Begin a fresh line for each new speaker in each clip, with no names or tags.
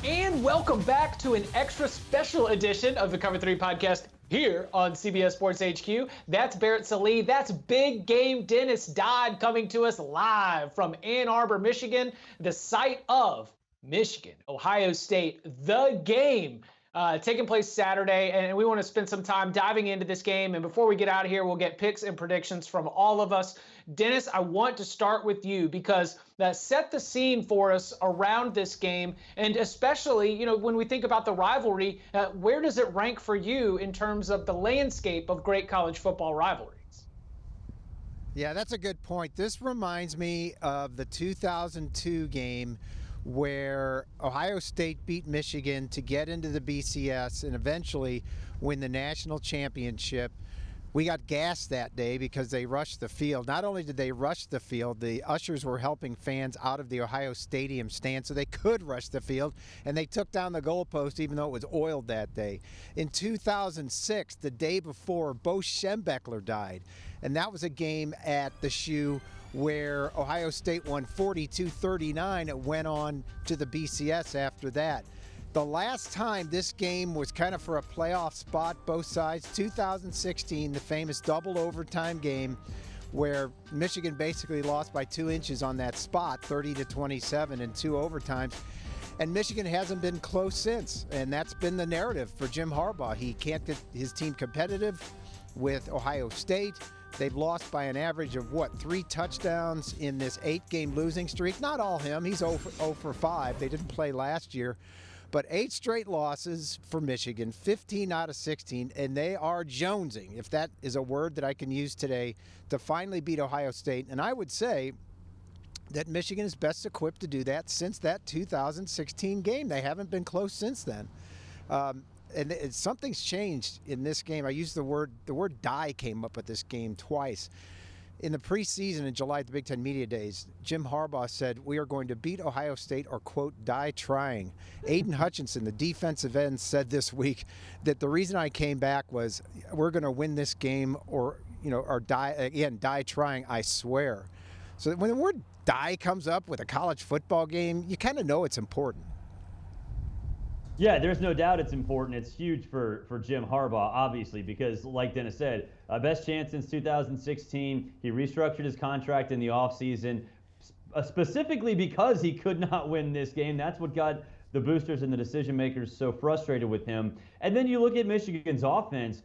And welcome back to an extra special edition of the Cover 3 podcast here on CBS Sports HQ. That's Barrett Sallee. That's Big Game Dennis Dodd coming to us live from Ann Arbor, Michigan, the site of Michigan, Ohio State, the game. Taking place Saturday, and we want to spend some time diving into this game. And before we get out of here, we'll get picks and predictions from all of us. Dennis, I want to start with you because that set the scene for us around this game, and especially, when we think about the rivalry, where does it rank for you in terms of the landscape of great college football rivalries?
Yeah, that's a good point. This reminds me of the 2002 game where Ohio State beat Michigan to get into the BCS and eventually win the national championship. We got gassed that day because they rushed the field. Not only did they rush the field, the ushers were helping fans out of the Ohio Stadium stand so they could rush the field, and they took down the goalpost even though it was oiled that day. In 2006, the day before, Bo Schembechler died, and that was a game at the Shoe where Ohio State won 42-39. It went on to the BCS after that. The last time this game was kind of for a playoff spot, both sides, 2016, the famous double overtime game where Michigan basically lost by 2 inches on that spot, 30-27 in 2 overtimes. And Michigan hasn't been close since, and that's been the narrative for Jim Harbaugh. He can't get his team competitive with Ohio State. They've lost by an average of, 3 touchdowns in this 8-game losing streak. Not all him. He's 0 for 5. They didn't play last year. But 8 straight losses for Michigan, 15 out of 16, and they are jonesing, if that is a word that I can use today, to finally beat Ohio State. And I would say that Michigan is best equipped to do that since that 2016 game. They haven't been close since then. And something's changed in this game. I used the word die came up with this game twice. In the preseason in July at the Big Ten Media Days, Jim Harbaugh said, "We are going to beat Ohio State or, quote, die trying." Aiden Hutchinson, the defensive end, said this week that the reason I came back was we're going to win this game or die trying, I swear. So when the word die comes up with a college football game, you kind of know it's important.
Yeah, there's no doubt it's important. It's huge for Jim Harbaugh, obviously, because like Dennis said, best chance since 2016. He restructured his contract in the offseason, specifically because he could not win this game. That's what got the boosters and the decision makers so frustrated with him. And then you look at Michigan's offense.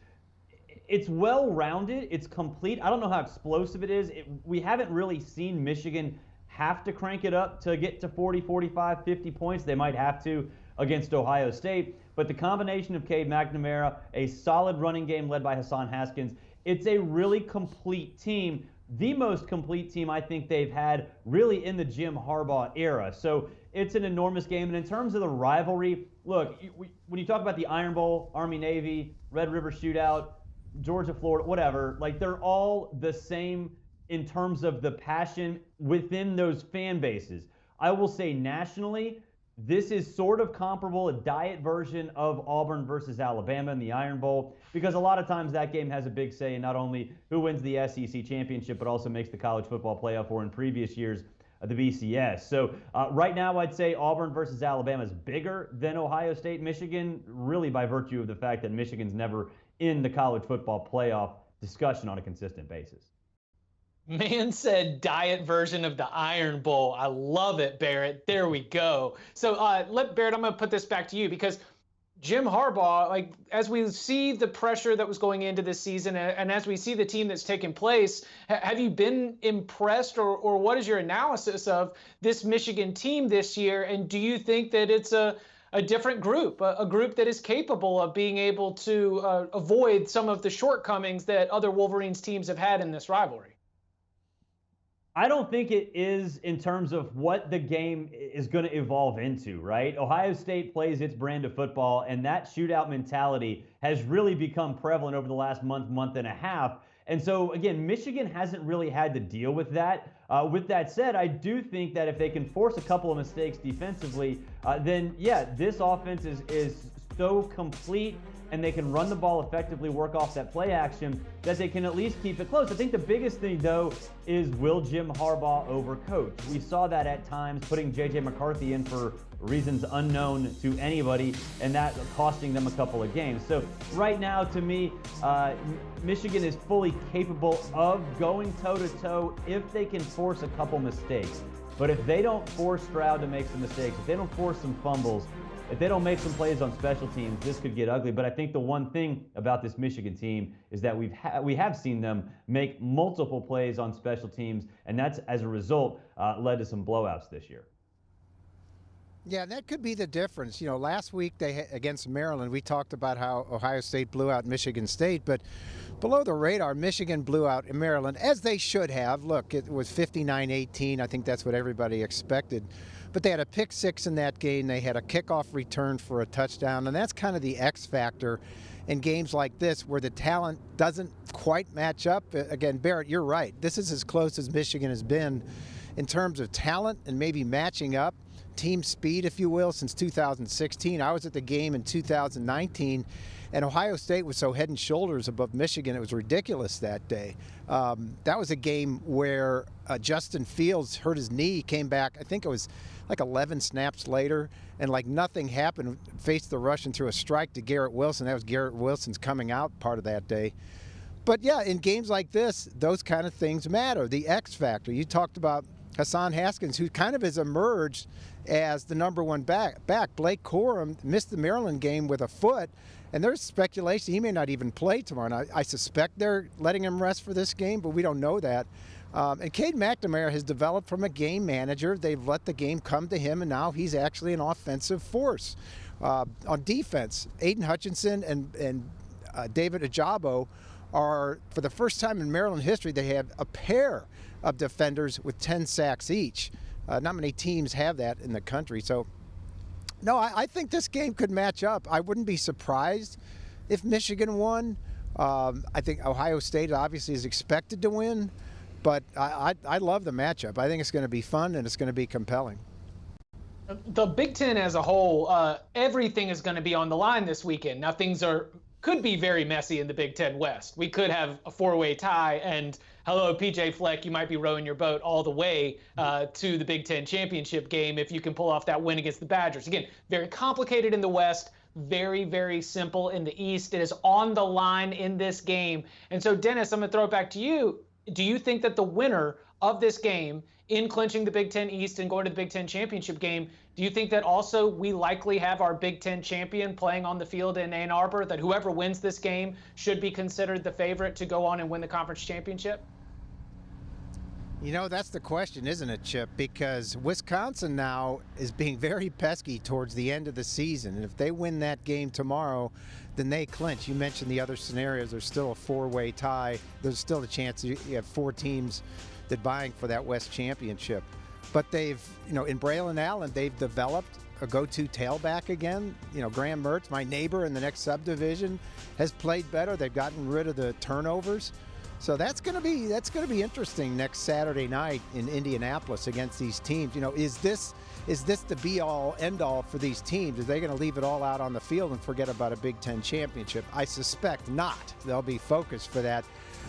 It's well-rounded. It's complete. I don't know how explosive it is. We haven't really seen Michigan have to crank it up to get to 40, 45, 50 points. They might have to against Ohio State, but the combination of Cade McNamara, a solid running game led by Hassan Haskins, it's a really complete team, the most complete team I think they've had really in the Jim Harbaugh era. So it's an enormous game. And in terms of the rivalry, look, when you talk about the Iron Bowl, Army-Navy, Red River Shootout, Georgia-Florida, whatever, like they're all the same in terms of the passion within those fan bases. I will say nationally, this is sort of comparable, a diet version of Auburn versus Alabama in the Iron Bowl, because a lot of times that game has a big say in not only who wins the SEC championship, but also makes the college football playoff, or in previous years, the BCS. So right now, I'd say Auburn versus Alabama is bigger than Ohio State, Michigan, really by virtue of the fact that Michigan's never in the college football playoff discussion on a consistent basis.
Man said diet version of the Iron Bowl. I love it, Barrett. There we go. So Barrett, I'm going to put this back to you because Jim Harbaugh, as we see the pressure that was going into this season and as we see the team that's taken place, have you been impressed or what is your analysis of this Michigan team this year? And do you think that it's a different group, a group that is capable of being able to avoid some of the shortcomings that other Wolverines teams have had in this rivalry?
I don't think it is in terms of what the game is going to evolve into, right? Ohio State plays its brand of football, and that shootout mentality has really become prevalent over the last month and a half. And so, again, Michigan hasn't really had to deal with that. With that said, I do think that if they can force a couple of mistakes defensively, then, yeah, this offense is so complete and they can run the ball effectively, work off that play action, that they can at least keep it close. I think the biggest thing, though, is will Jim Harbaugh overcoach? We saw that at times, putting J.J. McCarthy in for reasons unknown to anybody, and that costing them a couple of games. So right now, to me, Michigan is fully capable of going toe-to-toe if they can force a couple mistakes. But if they don't force Stroud to make some mistakes, if they don't force some fumbles, if they don't make some plays on special teams, this could get ugly. But I think the one thing about this Michigan team is that we have seen them make multiple plays on special teams, and that's, as a result, led to some blowouts this year.
Yeah, that could be the difference. You know, last week against Maryland, we talked about how Ohio State blew out Michigan State, but below the radar, Michigan blew out Maryland, as they should have. Look, it was 59-18. I think that's what everybody expected. But they had a pick six in that game. They had a kickoff return for a touchdown, and that's kind of the X factor in games like this where the talent doesn't quite match up. Again, Barrett, you're right. This is as close as Michigan has been in terms of talent and maybe matching up. Team speed, if you will, since 2016. I was at the game in 2019, and Ohio State was so head and shoulders above Michigan, it was ridiculous that day. That was a game where Justin Fields hurt his knee, came back, I think it was like 11 snaps later, and like nothing happened, faced the rush and threw a strike to Garrett Wilson. That was Garrett Wilson's coming out part of that day. But yeah, in games like this, those kind of things matter. The X factor. You talked about Hassan Haskins, who kind of has emerged as the number one back. Blake Corum missed the Maryland game with a foot, and there's speculation he may not even play tomorrow night. I suspect they're letting him rest for this game, but we don't know that. And Cade McNamara has developed from a game manager. They've let the game come to him, and now he's actually an offensive force. On defense, Aiden Hutchinson and David Ajabo are, for the first time in Maryland history, they have a pair of defenders with 10 sacks each. Not many teams have that in the country. So, no, I think this game could match up. I wouldn't be surprised if Michigan won. I think Ohio State obviously is expected to win, but I love the matchup. I think it's going to be fun and it's going to be compelling.
The Big Ten as a whole, everything is going to be on the line this weekend. Now, things could be very messy in the Big Ten West. We could have a four-way tie, and hello, PJ Fleck, you might be rowing your boat all the way to the Big Ten championship game if you can pull off that win against the Badgers. Again, very complicated in the West, very, very simple in the East. It is on the line in this game. And so, Dennis, I'm going to throw it back to you. Do you think that the winner of this game in clinching the Big Ten East and going to the Big Ten championship game, do you think that also we likely have our Big Ten champion playing on the field in Ann Arbor, that whoever wins this game should be considered the favorite to go on and win the conference championship?
You know, that's the question, isn't it, Chip? Because Wisconsin now is being very pesky towards the end of the season. And if they win that game tomorrow, then they clinch. You mentioned the other scenarios. There's still a four-way tie. There's still a chance you have four teams that vying for that West championship. But they've, you know, in Braylon Allen, they've developed a go-to tailback again. You know, Graham Mertz, my neighbor in the next subdivision, has played better. They've gotten rid of the turnovers. So that's going to be interesting next Saturday night in Indianapolis against these teams. You know, is this the be-all, end-all for these teams? Are they going to leave it all out on the field and forget about a Big Ten championship? I suspect not. They'll be focused for that.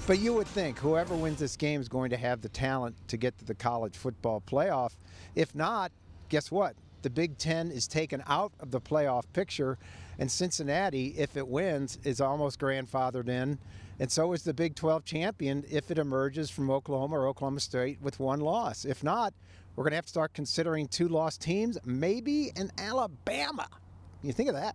But you would think whoever wins this game is going to have the talent to get to the college football playoff. If not, guess what? The Big Ten is taken out of the playoff picture, and Cincinnati, if it wins, is almost grandfathered in. And so is the Big 12 champion if it emerges from Oklahoma or Oklahoma State with one loss. If not, we're going to have to start considering two lost teams, maybe an Alabama. You think of that?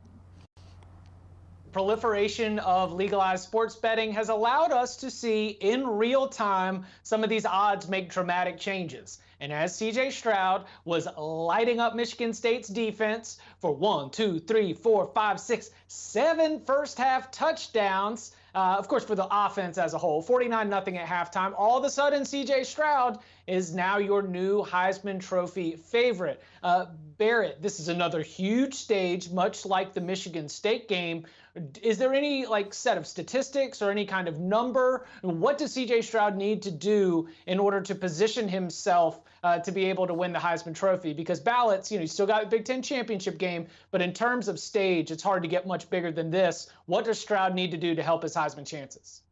Proliferation of legalized sports betting has allowed us to see in real time some of these odds make dramatic changes. And as CJ Stroud was lighting up Michigan State's defense for 7 first half touchdowns, of course, for the offense as a whole, 49-0 at halftime. All of a sudden, CJ Stroud is now your new Heisman Trophy favorite. Barrett, this is another huge stage, much like the Michigan State game. Is there any set of statistics or any kind of number? What does CJ Stroud need to do in order to position himself to be able to win the Heisman Trophy? Because ballots, you still got a Big Ten championship game, but in terms of stage, it's hard to get much bigger than this. What does Stroud need to do to help his Heisman chances?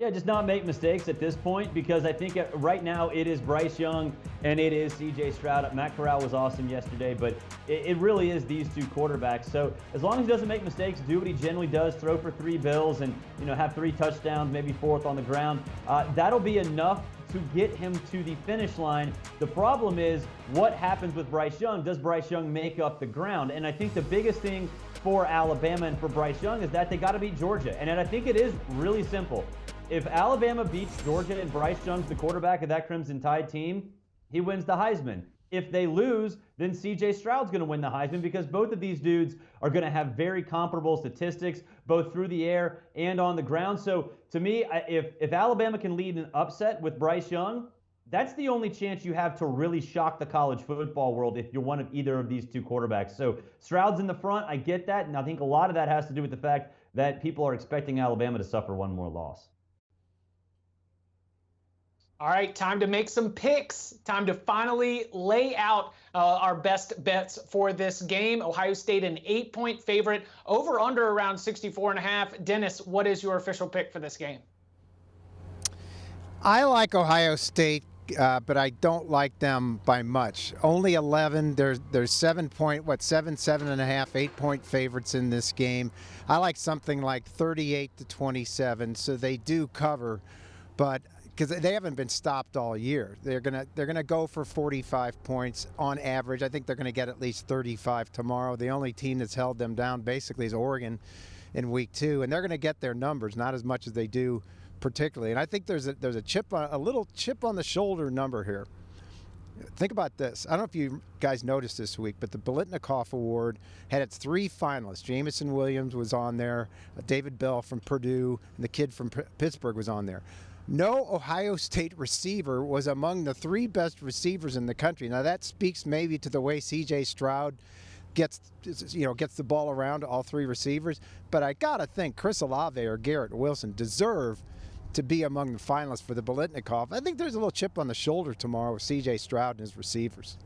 Yeah, just not make mistakes at this point, because I think right now it is Bryce Young and it is CJ Stroud. Matt Corral was awesome yesterday, but it really is these two quarterbacks. So as long as he doesn't make mistakes, do what he generally does, throw for 3 bills and have 3 touchdowns, maybe 4th on the ground, that'll be enough to get him to the finish line. The problem is what happens with Bryce Young. Does Bryce Young make up the ground? And I think the biggest thing for Alabama and for Bryce Young is that they got to beat Georgia. And I think it is really simple. If Alabama beats Georgia and Bryce Young's the quarterback of that Crimson Tide team, he wins the Heisman. If they lose, then CJ Stroud's going to win the Heisman, because both of these dudes are going to have very comparable statistics, both through the air and on the ground. So to me, if Alabama can lead an upset with Bryce Young, that's the only chance you have to really shock the college football world if you're one of either of these two quarterbacks. So Stroud's in the front. I get that. And I think a lot of that has to do with the fact that people are expecting Alabama to suffer one more loss.
All right, time to make some picks. Time to finally lay out our best bets for this game. Ohio State an 8-point favorite, over under around 64.5. Dennis, what is your official pick for this game?
I like Ohio State, but I don't like them by much. Only 11. There's 7.5, 8-point favorites in this game. I like something like 38-27, so they do cover, but because they haven't been stopped all year. They're gonna go for 45 points on average. I think they're gonna get at least 35 tomorrow. The only team that's held them down basically is Oregon in week 2, and they're gonna get their numbers, not as much as they do particularly. And I think there's a little chip on the shoulder number here. Think about this. I don't know if you guys noticed this week, but the Biletnikoff Award had its 3 finalists. Jamison Williams was on there, David Bell from Purdue, and the kid from Pittsburgh was on there. No Ohio State receiver was among the 3 best receivers in the country. Now that speaks maybe to the way CJ Stroud gets the ball around to all 3 receivers, but I gotta think Chris Olave or Garrett Wilson deserve to be among the finalists for the Biletnikoff. I think there's a little chip on the shoulder tomorrow with CJ Stroud and his receivers.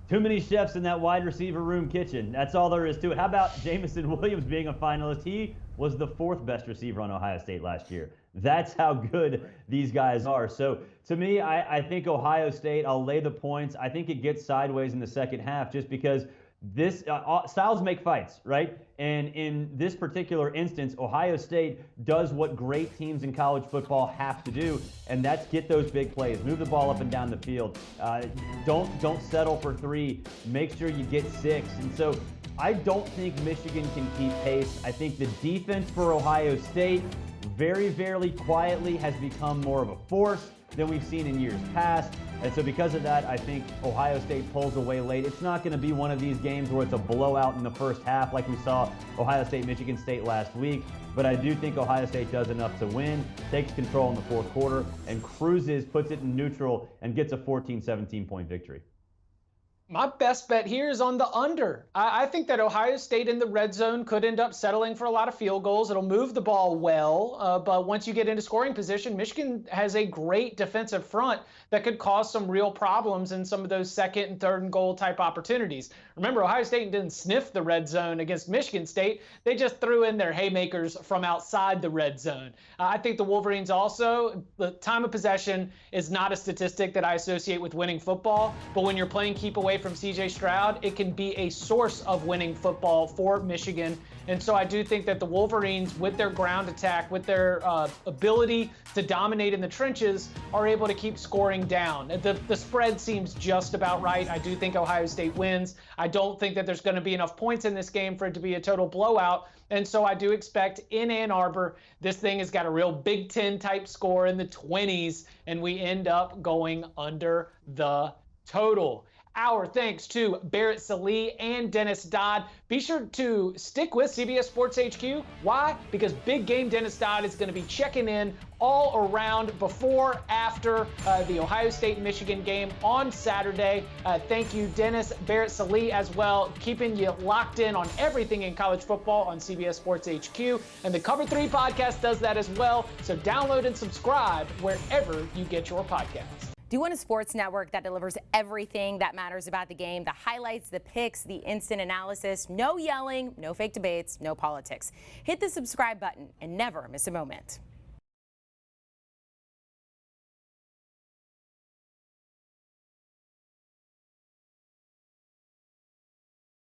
Too many chefs in that wide receiver room kitchen. That's all there is to it. How about Jamison Williams being a finalist? He was the 4th best receiver on Ohio State last year. That's how good these guys are. So to me, I think Ohio State, I'll lay the points. I think it gets sideways in the second half just because this styles make fights, right? And in this particular instance, Ohio State does what great teams in college football have to do, and that's get those big plays, move the ball up and down the field. Don't settle for 3. Make sure you get 6. And so I don't think Michigan can keep pace. I think the defense for Ohio State very, very quietly has become more of a force than we've seen in years past. And so because of that, I think Ohio State pulls away late. It's not going to be one of these games where it's a blowout in the first half like we saw Ohio State, Michigan State last week. But I do think Ohio State does enough to win, takes control in the 4th quarter, and cruises, puts it in neutral, and gets a 17-point victory.
My best bet here is on the under. I think that Ohio State in the red zone could end up settling for a lot of field goals. It'll move the ball well, but once you get into scoring position, Michigan has a great defensive front that could cause some real problems in some of those 2nd and 3rd and goal type opportunities. Remember, Ohio State didn't sniff the red zone against Michigan State. They just threw in their haymakers from outside the red zone. I think the Wolverines also, the time of possession is not a statistic that I associate with winning football, but when you're playing keep away from CJ Stroud, it can be a source of winning football for Michigan. And so I do think that the Wolverines, with their ground attack, with their ability to dominate in the trenches, are able to keep scoring down. The spread seems just about right. I do think Ohio State wins. I don't think that there's going to be enough points in this game for it to be a total blowout. And so I do expect in Ann Arbor, this thing has got a real Big Ten type score in the 20s, and we end up going under the total. Our thanks to Barrett Sallee and Dennis Dodd. Be sure to stick with CBS Sports HQ. Why? Because Big Game Dennis Dodd is going to be checking in all around before, after the Ohio State-Michigan game on Saturday. Thank you, Dennis, Barrett Sallee as well, keeping you locked in on everything in college football on CBS Sports HQ. And the Cover 3 podcast does that as well. So download and subscribe wherever you get your podcasts.
Do you want a sports network that delivers everything that matters about the game? The highlights, the picks, the instant analysis, no yelling, no fake debates, no politics. Hit the subscribe button and never miss a moment.